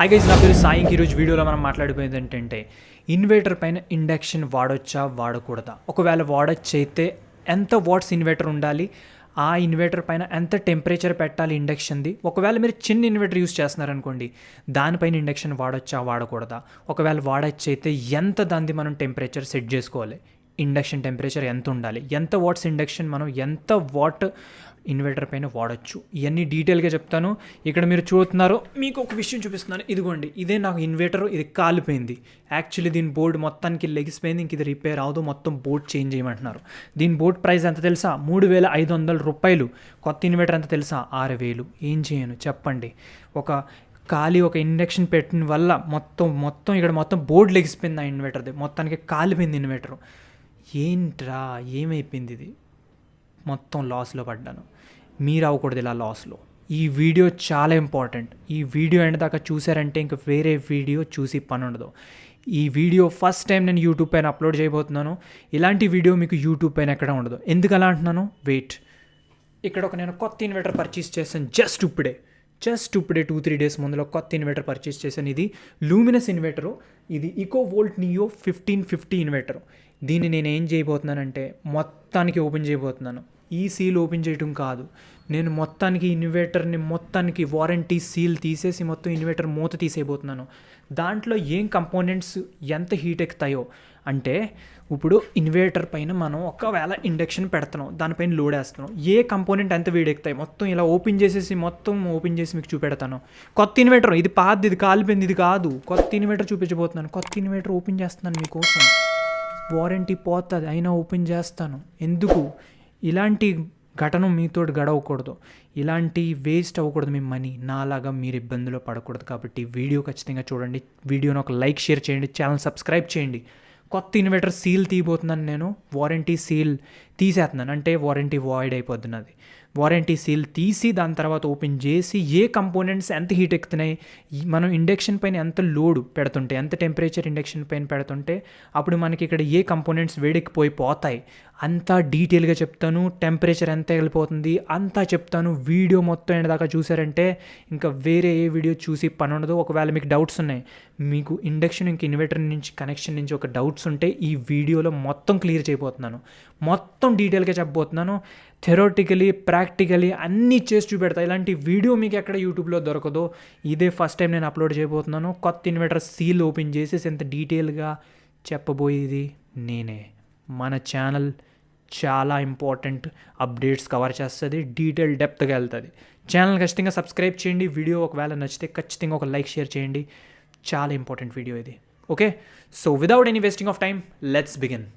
Hi guys, నా పేరు సాయి. ఈరోజు వీడియోలో మనం మాట్లాడిపోయేది ఏంటంటే ఇన్వర్టర్ పైన ఇండక్షన్ వాడొచ్చా వాడకూడదా, ఒకవేళ వాడొచ్చు అయితే ఎంత వాట్స్ ఇన్వర్టర్ ఉండాలి, ఆ ఇన్వర్టర్ పైన ఎంత టెంపరేచర్ పెట్టాలి ఇండక్షన్ది. ఒకవేళ మీరు చిన్న ఇన్వర్టర్ యూస్ చేస్తున్నారనుకోండి, దానిపైన ఇండక్షన్ వాడొచ్చా వాడకూడదా, ఒకవేళ వాడొచ్చు అయితే ఎంత దాన్ని మనం టెంపరేచర్ సెట్ చేసుకోవాలి, ఇండక్షన్ టెంపరేచర్ ఎంత ఉండాలి, ఎంత వాట్స్ ఇండక్షన్ మనం ఎంత వాట్ ఇన్వర్టర్ పైన వాడచ్చు, ఇవన్నీ డీటెయిల్గా చెప్తాను. ఇక్కడ మీరు చూస్తున్నారు, మీకు ఒక విషయం చూపిస్తున్నాను. ఇదిగోండి, ఇదే నాకు ఇన్వర్టర్, ఇది కాలిపోయింది. యాక్చువల్లీ దీని బోర్డు మొత్తానికి లెగిసిపోయింది, ఇంక ఇది రిపేర్ అవ్వదు, మొత్తం బోర్డ్ చేంజ్ చేయమంటున్నారు. దీని బోర్డ్ ప్రైస్ ఎంత తెలుసా? 3500 రూపాయలు. కొత్త ఇన్వర్టర్ ఎంత తెలుసా? 6000. ఏం చేయను చెప్పండి? ఒక ఇండక్షన్ పెట్టిన వల్ల మొత్తం ఇక్కడ మొత్తం బోర్డు లెగిసిపోయింది. ఆ ఇన్వర్టర్ది మొత్తానికి కాలిపోయింది ఇన్వర్టర్. ఏంట్రా ఏమైపోయింది ఇది? మొత్తం లాస్లో పడ్డాను. మీరు అవ్వకూడదు ఇలా లాస్లో. ఈ వీడియో చాలా ఇంపార్టెంట్. ఈ వీడియో ఎండ్ దాకా చూసారంటే ఇంక వేరే వీడియో చూసి పని ఉండదు. ఈ వీడియో ఫస్ట్ టైం నేను యూట్యూబ్ పైన అప్లోడ్ చేయబోతున్నాను. ఇలాంటి వీడియో మీకు యూట్యూబ్ పైన ఎక్కడ ఉండదు. ఎందుకు అలా అంటున్నాను? వెయిట్. ఇక్కడ నేను కొత్త ఇన్వర్టర్ పర్చేస్ చేశాను జస్ట్ ఇప్పుడే 2-3 డేస్ ముందులో కొత్త ఇన్వర్టర్ పర్చేస్ చేశాను. ఇది లూమినస్ ఇన్వర్టరు. ఇది ఈకోవోల్ట్ నియో 1550 ఇన్వర్టరు. దీన్ని నేను ఏం చేయబోతున్నానంటే మొత్తానికి ఓపెన్ చేయబోతున్నాను. ఈ సీల్ ఓపెన్ చేయడం కాదు, నేను మొత్తానికి ఇన్వర్టర్ని మొత్తానికి వారంటీ సీల్ తీసేసి మొత్తం ఇన్వర్టర్ మూత తీసేయబోతున్నాను. దాంట్లో ఏం కంపోనెంట్స్ ఎంత హీట్ ఎక్కుతాయో అంటే, ఇప్పుడు ఇన్వర్టర్ పైన మనం ఒకవేళ ఇండక్షన్ పెడుతున్నాం, దానిపైన లోడ్ వేస్తున్నాం, ఏ కంపోనెంట్ ఎంత వేడెక్కుతాయి మొత్తం ఇలా ఓపెన్ చేసి మీకు చూపెడతాను. కొత్త ఇన్వర్టర్, ఇది పాతది, ఇది కాలిపోయింది, ఇది కాదు. కొత్త ఇన్వర్టర్ చూపించబోతున్నాను. కొత్త ఇన్వర్టర్ ఓపెన్ చేస్తున్నాను మీకోసం. వారంటీ పోతుంది అయినా ఓపెన్ చేస్తాను. ఎందుకు? ఇలాంటి ఘటన మీతో గడవకూడదు, ఇలాంటి వేస్ట్ అవ్వకూడదు మీ మనీ. నాలాగా మీరు ఇబ్బందులో పడకూడదు. కాబట్టి వీడియో ఖచ్చితంగా చూడండి. వీడియోని ఒక లైక్, షేర్ చేయండి, ఛానల్ సబ్స్క్రైబ్ చేయండి. కొత్త ఇన్వర్టర్ సీల్ తీయబోతున్నాను నేను. వారంటీ సీల్ తీసేస్తున్నాను, అంటే వారంటీ వాయిడ్ అయిపోతున్నది. వారంటీ సీల్ తీసి దాని తర్వాత ఓపెన్ చేసి ఏ కంపోనెంట్స్ ఎంత హీట్ ఎక్కుతున్నాయి, మనం ఇండక్షన్ పైన ఎంత లోడ్ పెడుతుంటే, ఎంత టెంపరేచర్ ఇండక్షన్ పైన పెడుతుంటే అప్పుడు మనకి ఇక్కడ ఏ కంపోనెంట్స్ వేడెక్కిపోతాయి అంతా డీటెయిల్గా చెప్తాను. టెంపరేచర్ ఎంత వెళ్ళిపోతుంది అంతా చెప్తాను. వీడియో మొత్తం ఎండదాకా చూసారంటే ఇంకా వేరే ఏ వీడియో చూసి పని ఉండదు. ఒకవేళ మీకు డౌట్స్ ఉన్నాయి, మీకు ఇండక్షన్ ఇంక ఇన్వర్టర్ నుంచి కనెక్షన్ నుంచి ఒక డౌట్స్ ఉంటే ఈ వీడియోలో మొత్తం క్లియర్ చేయబోతున్నాను. మొత్తం డీటెయిల్గా చెప్పబోతున్నాను. థెరోటికలీ, ప్రాక్టికలీ అన్నీ చేసి చూపెడతా. ఇలాంటి వీడియో మీకు ఎక్కడ యూట్యూబ్లో దొరకదో. ఇదే ఫస్ట్ టైం నేను అప్లోడ్ చేయబోతున్నాను. కొత్త ఇన్వర్టర్ సీల్ ఓపెన్ చేసేసి ఎంత డీటెయిల్గా చెప్పబోయేది నేనే. మన ఛానల్ చాలా ఇంపార్టెంట్ అప్డేట్స్ కవర్ చేస్తుంది, డీటెయిల్ డెప్త్గా వెళ్తుంది. ఛానల్ ఖచ్చితంగా సబ్స్క్రైబ్ చేయండి. వీడియో ఒకవేళ నచ్చితే ఖచ్చితంగా ఒక లైక్, షేర్ చేయండి. చాలా ఇంపార్టెంట్ వీడియో ఇది. Okay, so without any wasting of time, let's begin.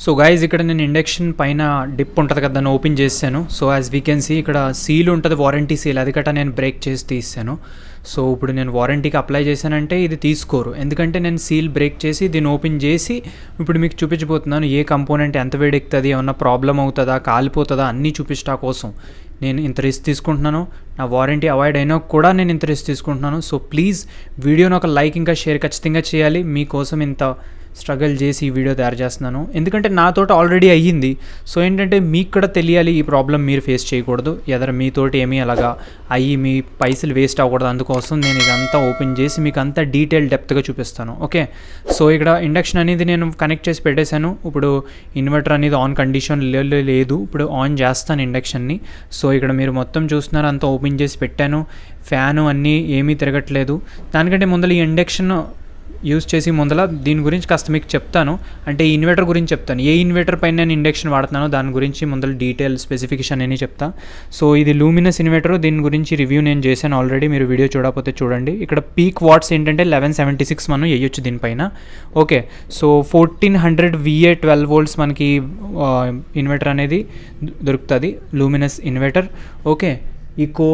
So guys, ఇక్కడ నేను ఇండక్షన్ పైన డిప్ ఉంటుంది కదా, దాన్ని ఓపెన్ చేశాను. So as we can see ఇక్కడ సీల్ ఉంటుంది, వారంటీ సీల్, అది కట్ట నేను బ్రేక్ చేసి తీసాను. సో ఇప్పుడు నేను వారంటీకి అప్లై చేశానంటే ఇది తీసుకోరు, ఎందుకంటే నేను సీల్ బ్రేక్ చేసి దీన్ని ఓపెన్ చేసి ఇప్పుడు మీకు చూపించబోతున్నాను. ఏ కంపోనెంట్ ఎంత వేడెక్కుతుంది, ఏమన్నా ప్రాబ్లం అవుతుందా, కాలిపోతుందా అన్నీ చూపించటా కోసం నేను ఇంత రిస్క్ తీసుకుంటున్నాను. నా వారంటీ అవాయిడ్ అయినా కూడా నేను ఇంత రిస్క్ తీసుకుంటున్నాను. సో ప్లీజ్ వీడియోని ఒక లైక్ ఇంకా షేర్ ఖచ్చితంగా చేయాలి. మీకోసం ఇంత స్ట్రగుల్ చేసి ఈ వీడియో తయారు చేస్తున్నాను, ఎందుకంటే నాతోటి ఆల్రెడీ అయ్యింది. సో ఏంటంటే మీకు కూడా తెలియాలి, ఈ ప్రాబ్లం మీరు ఫేస్ చేయకూడదు, మీతోటి ఏమీ అలాగా అయ్యి మీ పైసలు వేస్ట్ అవ్వకూడదు. అందుకోసం నేను ఇదంతా ఓపెన్ చేసి మీకు అంతా డీటెయిల్ డెప్త్గా చూపిస్తాను. ఓకే, సో ఇక్కడ ఇండక్షన్ అనేది నేను కనెక్ట్ చేసి పెట్టేశాను. ఇప్పుడు ఇన్వర్టర్ అనేది ఆన్ కండిషన్ లేదు, ఇప్పుడు ఆన్ చేస్తాను ఇండక్షన్ని. సో ఇక్కడ మీరు మొత్తం చూస్తున్నారు, అంతా ఓపెన్ చేసి పెట్టాను. ఫ్యాను అన్నీ ఏమీ తిరగట్లేదు. దానికంటే ముందర ఈ ఇండక్షన్ యూజ్ చేసి దీని గురించి కాస్త మీకు చెప్తాను, అంటే ఈ ఇన్వర్టర్ గురించి చెప్తాను. ఏ ఇన్వర్టర్ పైన నేను ఇండక్షన్ వాడుతున్నానో దాని గురించి డీటెయిల్ స్పెసిఫికేషన్ అని చెప్తా. సో ఇది లూమినస్ ఇన్వర్టర్, దీని గురించి రివ్యూ నేను చేశాను ఆల్రెడీ, మీరు వీడియో చూడకపోతే చూడండి. ఇక్కడ పీక్ వాట్స్ ఏంటంటే 1176 మనం వేయొచ్చు దీనిపైన. ఓకే, సో 1400 VA 12 volts మనకి ఇన్వర్టర్ అనేది దొరుకుతుంది, Luminous inverter. Okay, eco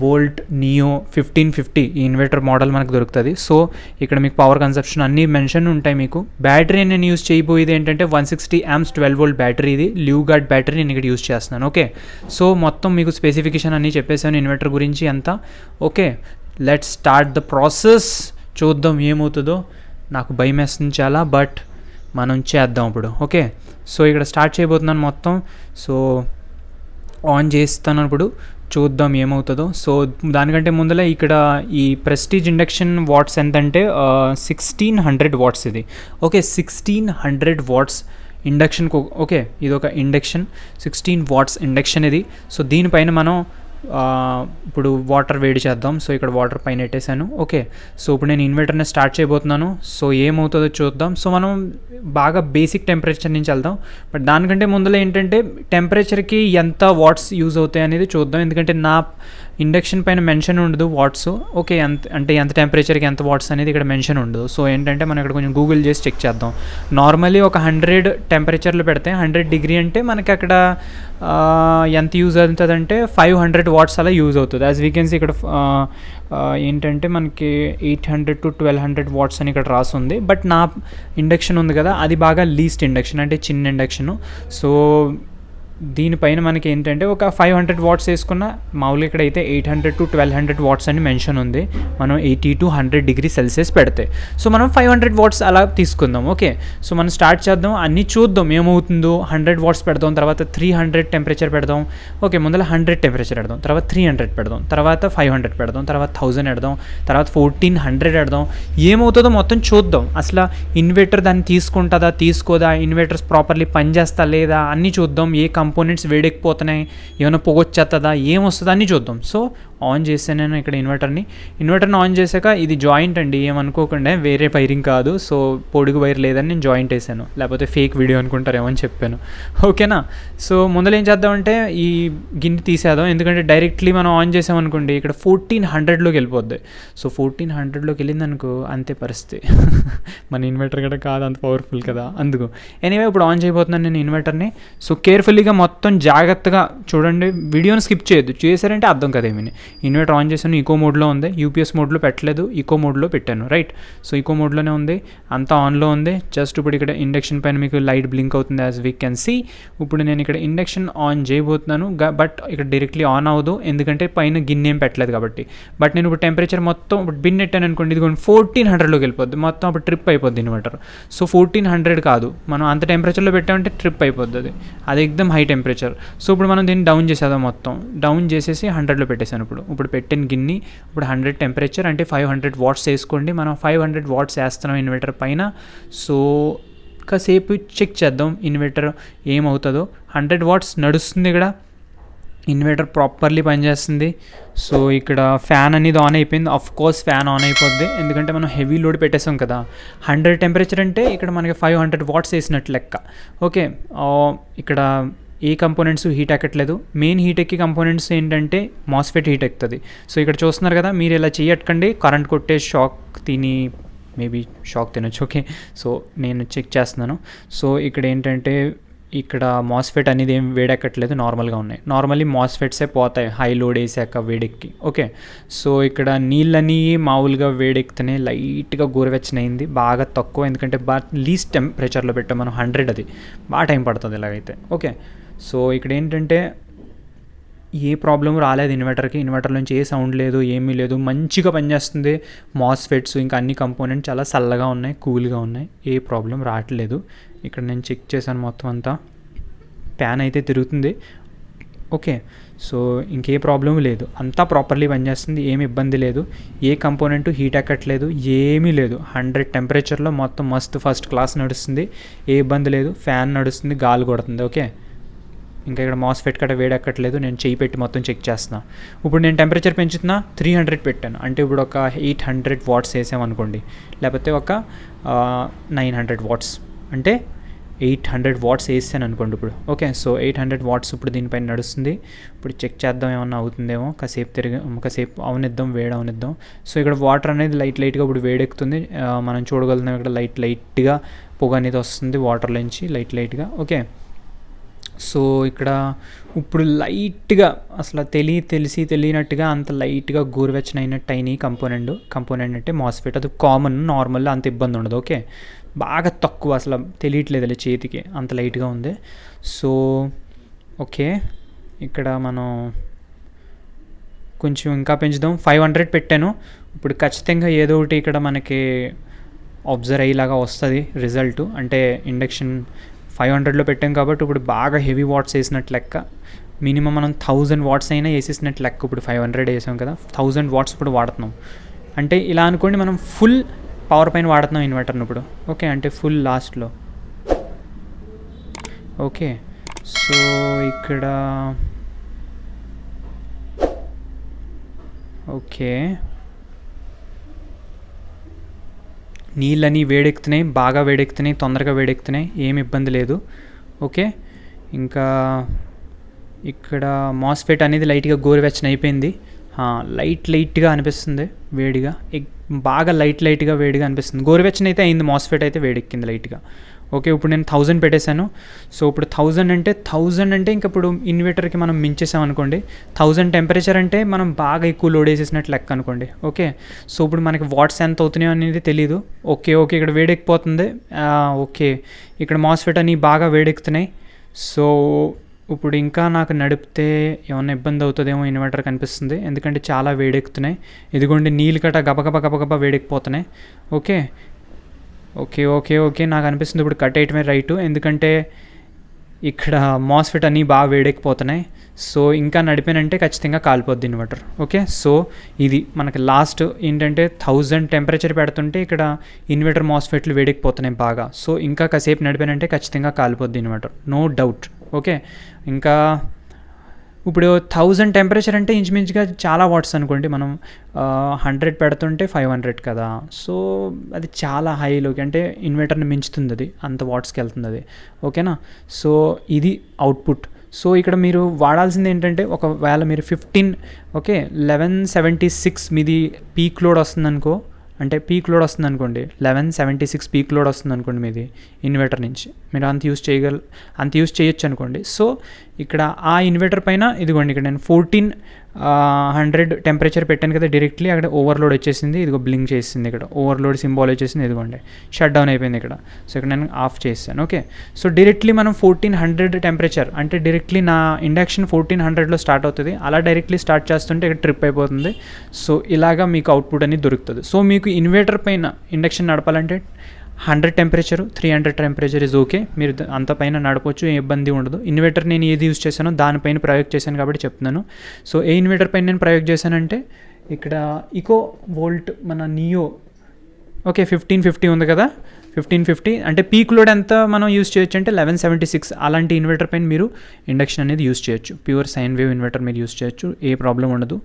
volt neo 1550 ఈ ఇన్వర్టర్ మోడల్ మనకు దొరుకుతుంది. సో ఇక్కడ మీకు పవర్ కన్సప్షన్ అన్నీ మెన్షన్ ఉంటాయి. మీకు బ్యాటరీ నేను యూజ్ చేయబోయేది ఏంటంటే 160 amps 12 volt బ్యాటరీ, ఇది ల్యూగార్డ్ బ్యాటరీ నేను ఇక్కడ యూజ్ చేస్తున్నాను. ఓకే, సో మొత్తం మీకు స్పెసిఫికేషన్ అన్నీ చెప్పేసాను ఇన్వర్టర్ గురించి అంతా. Okay, let's start the process. చూద్దాం ఏమవుతుందో. నాకు భయం వేస్తుంది చాలా, బట్ మనం చేద్దాం ఇప్పుడు. ఓకే, సో ఇక్కడ స్టార్ట్ చేయబోతున్నాను మొత్తం. సో ఆన్ చేస్తాను ఇప్పుడు, చూద్దాం ఏమవుతుందో. సో దానికంటే ముందర ఇక్కడ ఈ ప్రెస్టీజ్ ఇండక్షన్ వాట్స్ ఎంతంటే 1600 వాట్స్ ఇది. Okay, 1600 watts induction. ఓకే, ఇది ఒక ఇండక్షన్, 16 వాట్స్ ఇండక్షన్ ఇది. సో దీనిపైన మనం ఇప్పుడు వాటర్ వేడి చేద్దాం. సో ఇక్కడ వాటర్ పైన పెట్టేశాను. ఓకే, సో ఇప్పుడు నేను ఇన్వర్టర్ని స్టార్ట్ చేయబోతున్నాను. సో ఏమవుతుందో చూద్దాం. సో మనం బాగా బేసిక్ టెంపరేచర్ నుంచి వెళ్దాం. బట్ దానికంటే ముందర ఏంటంటే టెంపరేచర్కి ఎంత వాట్స్ యూజ్ అవుతాయి అనేది చూద్దాం. ఎందుకంటే నా ఇండక్షన్ పైన మెన్షన్ ఉండదు వాట్స్. ఓకే, ఎంత టెంపరేచర్కి ఎంత వాట్స్ అనేది ఇక్కడ మెన్షన్ ఉండదు. సో ఏంటంటే మనం ఇక్కడ కొంచెం గూగుల్ చేసి చెక్ చేద్దాం. నార్మల్లీ ఒక 100 టెంపరేచర్లు పెడితే 100 డిగ్రీ అంటే మనకి అక్కడ ఎంత యూజ్ అవుతుంది అంటే 500 వాట్స్ అలా యూజ్ అవుతుంది. యాజ్ వీ కెన్ సీ ఇక్కడ ఏంటంటే మనకి 800 to 1200 వాట్స్ అని ఇక్కడ రాస్తుంది. బట్ నా ఇండక్షన్ ఉంది కదా, అది బాగా లీస్ట్ ఇండక్షన్, అంటే చిన్న ఇండక్షను. సో దీనిపైన మనకి ఏంటంటే ఒక 500 వాట్స్ వేసుకున్న, మామూలుగా ఇక్కడ అయితే 800 to 1200 వాట్స్ అని మెన్షన్ ఉంది. మనం 80 to 100 డిగ్రీ సెల్సియస్ పెడితే, సో మనం 500 వాట్స్ అలా తీసుకుందాం. ఓకే, సో మనం స్టార్ట్ చేద్దాం, అన్నీ చూద్దాం ఏమవుతుందో. 100 వాట్స్ పెడదాం, తర్వాత 300 టెంపరేచర్ పెడదాం. ఓకే, ముందర 100 టెంపరేచర్ పెడదాం, తర్వాత 300 పెడదాం, తర్వాత 500 పెడదాం, తర్వాత 1000 పెడదాం, తర్వాత 1400 పెడదాం. ఏమవుతుందో మొత్తం చూద్దాం. అసలు ఇన్వర్టర్ దాన్ని తీసుకుంటుందా తీసుకోదా, ఇన్వర్టర్స్ ప్రాపర్లీ పనిచేస్తా లేదా అన్నీ చూద్దాం. ఏ కంపోనెంట్స్ వేడెక్కిపోతున్నాయి, ఏమైనా పొగొచ్చేస్తుందా, ఏమొస్తుందా అన్నీ చూద్దాం. సో ఆన్ చేశాను నేను ఇక్కడ ఇన్వర్టర్ని ఆన్ చేశాక, ఇది జాయింట్ అండి, ఏమనుకోకుండా వేరే వైరింగ్ కాదు. సో పొడుగు వైర్ లేదని నేను జాయింట్ వేసాను, లేకపోతే ఫేక్ వీడియో అనుకుంటారేమో అని చెప్పాను. ఓకేనా, సో ముందర ఏం చేద్దామంటే ఈ గిన్నె తీసేద్దాం. ఎందుకంటే డైరెక్ట్లీ మనం ఆన్ చేసామనుకోండి ఇక్కడ 1400లోకి వెళ్ళిపోద్ది. సో 1400లోకి వెళ్ళింది అనుకో, అంతే పరిస్థితి. మన ఇన్వర్టర్ కూడా కాదు అంత పవర్ఫుల్ కదా, అందుకు. ఎనీవే ఇప్పుడు ఆన్ చేయబోతున్నాను నేను ఇన్వర్టర్ని. సో కేర్ఫుల్లీగా మొత్తం జాగ్రత్తగా చూడండి, వీడియోని స్కిప్ చేయొద్దు. చేశారంటే అర్థం కదా ఏమని. ఇన్వర్టర్ ఆన్ చేశాను, ఈకో మోడ్లో ఉంది, యూపీఎస్ మోడ్లో పెట్టలేదు, ఈకో మోడ్లో పెట్టాను. రైట్, సో ఈకో మోడ్లోనే ఉంది, అంతా ఆన్లో ఉంది. జస్ట్ ఇప్పుడు ఇక్కడ ఇండక్షన్ పైన మీకు లైట్ బ్లింక్ అవుతుంది, యాజ్ వీ కెన్ సీ. ఇప్పుడు నేను ఇక్కడ ఇండక్షన్ ఆన్ చేయబోతున్నాను, బట్ ఇక్కడ డైరెక్ట్లీ ఆన్ అవ్వదు, ఎందుకంటే పైన గిన్నె ఏం పెట్టలేదు కాబట్టి. బట్ నేను ఇప్పుడు టెంపరేచర్ మొత్తం ఇప్పుడు బిన్ పెట్టాను అనుకోండి, ఇది 1400లోకి వెళ్ళిపోద్ది, మొత్తం అప్పుడు ట్రిప్ అయిపోద్ది ఇన్వర్టర్. సో 1400 కాదు, మనం అంత టెంపరేచర్లో పెట్టామంటే ట్రిప్ అయిపోద్ది, అది ఎక్దమ్ హై టెంపరేచర్. సో ఇప్పుడు మనం దీన్ని డౌన్ చేసేద్దాం, మొత్తం డౌన్ చేసేసి 100లో పెట్టేశాను. ఇప్పుడు పెట్టిన గిన్నె ఇప్పుడు 100 టెంపరేచర్ అంటే 500 వాట్స్ వేసుకోండి. మనం 500 వాట్స్ వేస్తున్నాం ఇన్వర్టర్ పైన. సో కాసేపు చెక్ చేద్దాం ఇన్వర్టర్ ఏమవుతుందో. 100 వాట్స్ నడుస్తుంది ఇక్కడ, ఇన్వర్టర్ ప్రాపర్లీ పనిచేస్తుంది. సో ఇక్కడ ఫ్యాన్ అనేది ఆన్ అయిపోయింది. ఆఫ్ కోర్స్ ఫ్యాన్ ఆన్ అయిపోద్ది, ఎందుకంటే మనం హెవీ లోడ్ పెట్టేసాం కదా. 100 టెంపరేచర్ అంటే ఇక్కడ మనకి 500 వాట్స్ వేసినట్టు లెక్క. ఓకే, ఇక్కడ ఏ కంపోనెంట్స్ హీట్ ఎక్కట్లేదు. మెయిన్ హీట్ ఎక్కి కంపోనెంట్స్ ఏంటంటే మాస్ఫెట్ హీట్ ఎక్కుతుంది. సో ఇక్కడ చూస్తున్నారు కదా, మీరు ఇలా చేయట్కండి, కరెంట్ కొట్టే షాక్ తిని మేబీ షాక్ తినొచ్చు. ఓకే, సో నేను చెక్ చేస్తున్నాను. సో ఇక్కడ ఏంటంటే ఇక్కడ మాస్ఫెట్ అనేది ఏం వేడెక్కట్లేదు, నార్మల్గా ఉన్నాయి. నార్మల్లీ మాస్ఫెట్సే పోతాయి హై లోడ్ వేసాక వేడెక్కి. ఓకే, సో ఇక్కడ నీళ్ళని మామూలుగా వేడెక్కుతున్నాయి, లైట్గా గోరువెచ్చనైంది, బాగా తక్కువ, ఎందుకంటే బాగా లీస్ట్ టెంపరేచర్లో పెట్టాం మనం 100, అది బాగా టైం పడుతుంది ఇలాగైతే. ఓకే, సో ఇక్కడ ఏంటంటే ఏ ప్రాబ్లం రాలేదు ఇన్వర్టర్కి, ఇన్వర్టర్ నుంచి ఏ సౌండ్ లేదు, ఏమీ లేదు, మంచిగా పనిచేస్తుంది. మాస్ఫెట్స్ ఇంకా అన్ని కంపోనెంట్స్ చాలా చల్లగా ఉన్నాయి, కూల్గా ఉన్నాయి, ఏ ప్రాబ్లం రావట్లేదు. ఇక్కడ నేను చెక్ చేశాను మొత్తం అంతా, ఫ్యాన్ అయితే తిరుగుతుంది. ఓకే, సో ఇంకే ప్రాబ్లం లేదు, అంతా ప్రాపర్లీ పనిచేస్తుంది, ఏమి ఇబ్బంది లేదు, ఏ కంపోనెంట్ హీట్ ఎక్కట్లేదు, ఏమీ లేదు. 100 టెంపరేచర్లో మొత్తం మస్తు ఫస్ట్ క్లాస్ నడుస్తుంది, ఏ ఇబ్బంది లేదు, ఫ్యాన్ నడుస్తుంది, గాలి కొడుతుంది. ఓకే, ఇంకా ఇక్కడ మాస్ఫెట్ కట్ట వేడెక్కట్లేదు, నేను చెయ్యి పెట్టి మొత్తం చెక్ చేస్తున్నా. ఇప్పుడు నేను టెంపరేచర్ పెంచుతున్నా, 300 పెట్టాను, అంటే ఇప్పుడు ఒక 800 వాట్స్ వేసామనుకోండి, లేకపోతే ఒక 900 వాట్స్, అంటే 800 వాట్స్ వేసాను అనుకోండి ఇప్పుడు. ఓకే, సో 800 వాట్స్ ఇప్పుడు దీనిపైన నడుస్తుంది. ఇప్పుడు చెక్ చేద్దాం ఏమన్నా అవుతుందేమో, కాసేపు అవనిద్దాం, వేడి అవనిద్దాం. సో ఇక్కడ వాటర్ అనేది లైట్గా ఇప్పుడు వేడెక్కుతుంది, మనం చూడగలుగుతాం ఇక్కడ లైట్గా పొగ అనేది వస్తుంది వాటర్ నుంచి లైట్గా. ఓకే, సో ఇక్కడ ఇప్పుడు లైట్గా అసలు తెలియనట్టుగా అంత లైట్గా గోరువెచ్చనైనట్టు అయినాయి కంపోనెంట్ అంటే మాస్ఫెట్, అది కామన్, నార్మల్ అంత ఇబ్బంది ఉండదు. ఓకే, బాగా తక్కువ, అసలు తెలియట్లేదు చేతికి, అంత లైట్గా ఉంది. సో ఓకే, ఇక్కడ మనం కొంచెం ఇంకా పెంచుదాం, 500 పెట్టాను. ఇప్పుడు ఖచ్చితంగా ఏదో ఒకటి ఇక్కడ మనకి అబ్జర్వ్ అయ్యేలాగా వస్తుంది రిజల్ట్. అంటే ఇండక్షన్ 500లో పెట్టాం కాబట్టి ఇప్పుడు బాగా హెవీ వాట్స్ వేసినట్టు లెక్క. మినిమం మనం 1000 వాట్స్ అయినా వేసేసినట్టు లెక్క. ఇప్పుడు 500 వేసాం కదా, 1000 వాట్స్ ఇప్పుడు వాడుతున్నాం అంటే ఇలా అనుకోండి, మనం ఫుల్ పవర్ పైన వాడుతున్నాం ఇన్వర్టర్ని ఇప్పుడు. ఓకే, అంటే ఫుల్ లాస్ట్లో. ఓకే, సో ఇక్కడ ఓకే నీళ్ళని వేడెక్కుతున్నాయి, బాగా వేడెక్కుతున్నాయి, తొందరగా వేడెక్కుతున్నాయి, ఏమి ఇబ్బంది లేదు. ఓకే, ఇంకా ఇక్కడ మాస్ఫెట్ అనేది లైట్గా గోరువెచ్చని అయిపోయింది. లైట్గా అనిపిస్తుంది వేడిగా, బాగా లైట్గా వేడిగా అనిపిస్తుంది. గోరువెచ్చని అయితే అయింది, మాస్ఫెట్ అయితే వేడెక్కింది లైట్గా. ఓకే, ఇప్పుడు నేను 1000 పెట్టేశాను. సో ఇప్పుడు 1000 అంటే ఇంక ఇప్పుడు ఇన్వర్టర్కి మనం మించేసాం అనుకోండి. 1000 టెంపరేచర్ అంటే మనం బాగా ఎక్కువ లోడ్ వేసేసినట్టు లెక్క అనుకోండి. ఓకే, సో ఇప్పుడు మనకి వాట్స్ ఎంత అవుతున్నాయో అనేది తెలియదు. ఓకే, ఇక్కడ వేడెక్కిపోతుంది. ఓకే, ఇక్కడ మాస్ఫెట్ అని బాగా వేడెక్కుతున్నాయి. సో ఇప్పుడు ఇంకా నాకు నడిపితే ఏమన్నా ఇబ్బంది అవుతుందేమో ఇన్వర్టర్ కనిపిస్తుంది, ఎందుకంటే చాలా వేడెక్కుతున్నాయి. ఇదిగోండి నీళ్ళు కట్ట గబగబా వేడెక్కిపోతున్నాయి. ఓకే ఓకే ఓకే ఓకే నాకు అనిపిస్తుంది ఇప్పుడు కట్ అయ్యటమే రైటు, ఎందుకంటే ఇక్కడ మాస్ఫెట్ అన్నీ బాగా వేడెక్కిపోతున్నాయి. సో ఇంకా నడిపానంటే ఖచ్చితంగా కాలిపోద్ది ఇన్వర్టర్. ఓకే, సో ఇది మనకి లాస్ట్ ఏంటంటే 1000 టెంపరేచర్ పెడుతుంటే ఇక్కడ ఇన్వర్టర్ మాస్ఫెట్లు వేడెక్కిపోతున్నాయి బాగా. సో ఇంకా కాసేపు నడిపానంటే ఖచ్చితంగా కాలిపోద్ది ఇన్వర్టర్, నో డౌట్. ఓకే, ఇంకా ఇప్పుడు 1000 టెంపరేచర్ అంటే ఇంచుమించుగా చాలా వాట్స్ అనుకోండి. మనం 100 పెడుతుంటే 500 కదా, సో అది చాలా హైలోకి అంటే ఇన్వర్టర్ని మించుతుంది, అది అంత వాట్స్కి వెళ్తుంది అది. ఓకేనా, సో ఇది అవుట్పుట్. సో ఇక్కడ మీరు వాడాల్సింది ఏంటంటే, ఒకవేళ మీరు 1176 మీది పీక్ లోడ్ వస్తుందనుకో, అంటే పీక్ లోడ్ వస్తుంది అనుకోండి, 1176 పీక్ లోడ్ వస్తుంది అనుకోండి మీది ఇన్వర్టర్ నుంచి, మీరు అంత యూస్ చేయొచ్చు అనుకోండి. సో ఇక్కడ ఆ ఇన్వర్టర్ పైన ఇదిగోండి, ఇక్కడ నేను 1400 టెంపరేచర్ పెట్టాను కదా డైరెక్ట్లీ, అక్కడ ఓవర్లోడ్ వచ్చేసింది. ఇదిగో బ్లింక్ చేసింది, ఇక్కడ ఓవర్లోడ్ సింబాల్ వచ్చేసింది. ఇదిగోండి షట్ డౌన్ అయిపోయింది ఇక్కడ. సో ఇక్కడ నేను ఆఫ్ చేశాను. ఓకే, సో డైరెక్ట్లీ మనం 1400 టెంపరేచర్ అంటే డైరెక్ట్లీ నా ఇండక్షన్ 1400లో స్టార్ట్ అవుతుంది. అలా డైరెక్ట్లీ స్టార్ట్ చేస్తుంటే ఇక్కడ ట్రిప్ అయిపోతుంది. సో ఇలాగా మీకు అవుట్పుట్ అనేది దొరుకుతుంది. సో మీకు ఇన్వర్టర్ పైన ఇండక్షన్ నడపాలంటే 100 టెంపరేచర్, 300 టెంపరేచర్ ఇస్ ఓకే, మీరు అంత పైన నడపవచ్చు, ఏ ఇబ్బంది ఉండదు. ఇన్వర్టర్ నేను ఏది యూజ్ చేశానో దానిపైన ప్రయోగ చేశాను కాబట్టి చెప్తున్నాను. సో ఏ ఇన్వర్టర్ పైన నేను ప్రయోగ చేశానంటే ఇక్కడ ఇకో వోల్ట్ మన నియో. ఓకే, 1550 ఉంది కదా, 1550 అంటే పీక్ లోడ్ ఎంత మనం యూజ్ చేయొచ్చు అంటే 1176. అలాంటి ఇన్వర్టర్ పైన మీరు ఇండక్షన్ అనేది యూజ్ చేయొచ్చు. ప్యూర్ సైన్ వేవ్ ఇన్వర్టర్ మీరు యూజ్ చేయొచ్చు, ఏ ప్రాబ్లం ఉండదు.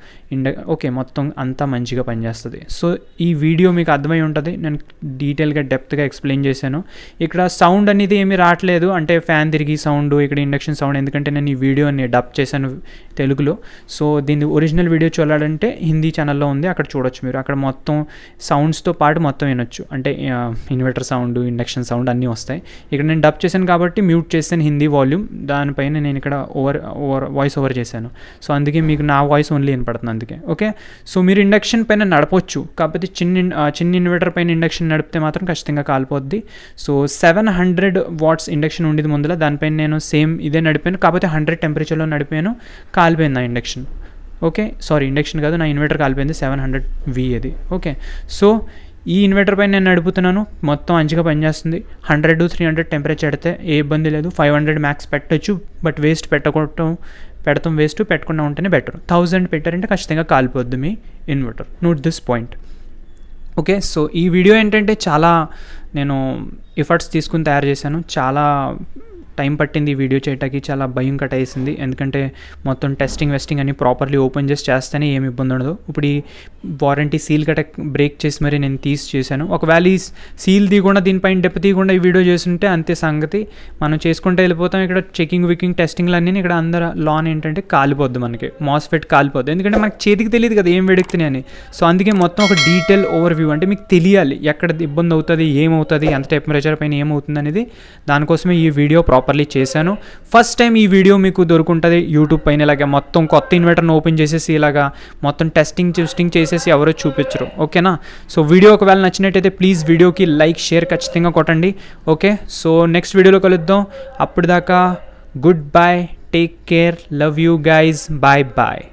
ఓకే, మొత్తం అంతా మంచిగా పనిచేస్తుంది. సో ఈ వీడియో మీకు అర్థమై ఉంటుంది, నేను డీటెయిల్గా డెప్త్గా ఎక్స్ప్లెయిన్ చేశాను. ఇక్కడ సౌండ్ అనేది ఏమీ రావట్లేదు, అంటే ఫ్యాన్ తిరిగి సౌండ్, ఇక్కడ ఇండక్షన్ సౌండ్, ఎందుకంటే నేను ఈ వీడియోని డబ్ చేశాను తెలుగులో. సో దీని ఒరిజినల్ వీడియో చూడాలంటే హిందీ ఛానల్లో ఉంది, అక్కడ చూడొచ్చు మీరు. అక్కడ మొత్తం సౌండ్స్తో పాటు మొత్తం వినొచ్చు, అంటే ఇన్వర్టర్ సౌండ్, ఇండక్షన్ సౌండ్ అన్నీ వస్తాయి. ఇక్కడ నేను డబ్ చేశాను కాబట్టి మ్యూట్ చేశాను హిందీ వాల్యూమ్, దానిపైన నేను ఇక్కడ వాయిస్ ఓవర్ చేశాను. సో అందుకే మీకు నా వాయిస్ ఓన్లీ వినపడుతుంది అందుకే. ఓకే, సో మీరు ఇండక్షన్ పైన నడపవచ్చు, కాకపోతే చిన్న ఇన్వర్టర్ పైన ఇండక్షన్ నడిపితే మాత్రం ఖచ్చితంగా కాలిపోద్ది. సో 700 వాట్స్ ఇండక్షన్ ఉండేది ముందులో, దానిపైన నేను సేమ్ ఇదే నడిపాను, కాకపోతే 100 టెంపరేచర్లో నడిపాను, కాలిపోయింది నా ఇండక్షన్. ఓకే, సారీ ఇండక్షన్ కాదు, నా ఇన్వర్టర్ కాలిపోయింది, 700V అది. ఓకే, సో ఈ ఇన్వర్టర్ పైన నేను నడుపుతున్నాను, మొత్తం మంచిగా పనిచేస్తుంది. 100-300 టెంపరేచర్ పెడితే ఏ ఇబ్బంది లేదు. 500 మ్యాక్స్ పెట్టచ్చు, బట్ వేస్ట్ పెడతాం వేస్ట్, పెట్టకుండా ఉంటేనే బెటర్. 1000 పెట్టారంటే ఖచ్చితంగా కాలిపోద్ది మీ inverter. Note this point. Okay, so ఈ వీడియో ఏంటంటే చాలా నేను ఎఫర్ట్స్ తీసుకుని తయారు చేశాను, చాలా టైం పట్టింది ఈ వీడియో చేయడానికి, చాలా భయం కట్టేసింది, ఎందుకంటే మొత్తం వెస్టింగ్ అని ప్రాపర్లీ ఓపెన్ చేసి చేస్తేనే ఏమి ఇబ్బంది ఉండదు. ఇప్పుడు ఈ వారంటీ సీల్ గట్ట బ్రేక్ చేసి మరి నేను చేశాను. ఒకవేళ ఈ సీల్ తీయకుండా, దీనిపైన డెప్ తీయకుండా ఈ వీడియో చేస్తుంటే అంతే సంగతి, మనం చేసుకుంటే వెళ్ళిపోతాం. ఇక్కడ చెకింగ్ టెస్టింగ్లు అన్నీ ఇక్కడ అందరూ లాన్ ఏంటంటే కాలిపోద్ది, మనకి మాస్ఫెట్ కాలిపోద్ది, ఎందుకంటే మనకి చేతికి తెలియదు కదా ఏం వేడెక్కుతున్నాయి అని. సో అందుకే మొత్తం ఒక డీటెయిల్ ఓవర్వ్యూ, అంటే మీకు తెలియాలి ఎక్కడ ఇబ్బంది అవుతుంది, ఏమవుతుంది, ఎంత టెంపరేచర్ పైన ఏమవుతుంది అనేది, దానికోసమే ఈ వీడియో ప్రాపర్లీ చేశాను. ఫస్ట్ టైం ఈ వీడియో మీకు దొరుకుంటుంది యూట్యూబ్ పైన. ఇలాగా మొత్తం కొత్త ఇన్వర్టర్ని ఓపెన్ చేసేసి ఇలాగా మొత్తం టెస్టింగ్ చేసేసి ఎవరో చూపించరు. ఓకేనా, సో వీడియో ఒకవేళ నచ్చినట్టయితే ప్లీజ్ వీడియోకి లైక్, షేర్ ఖచ్చితంగా కొట్టండి. ఓకే, సో నెక్స్ట్ వీడియోలో కలుద్దాం. అప్పటిదాకా good bye, take care, love you guys, bye bye.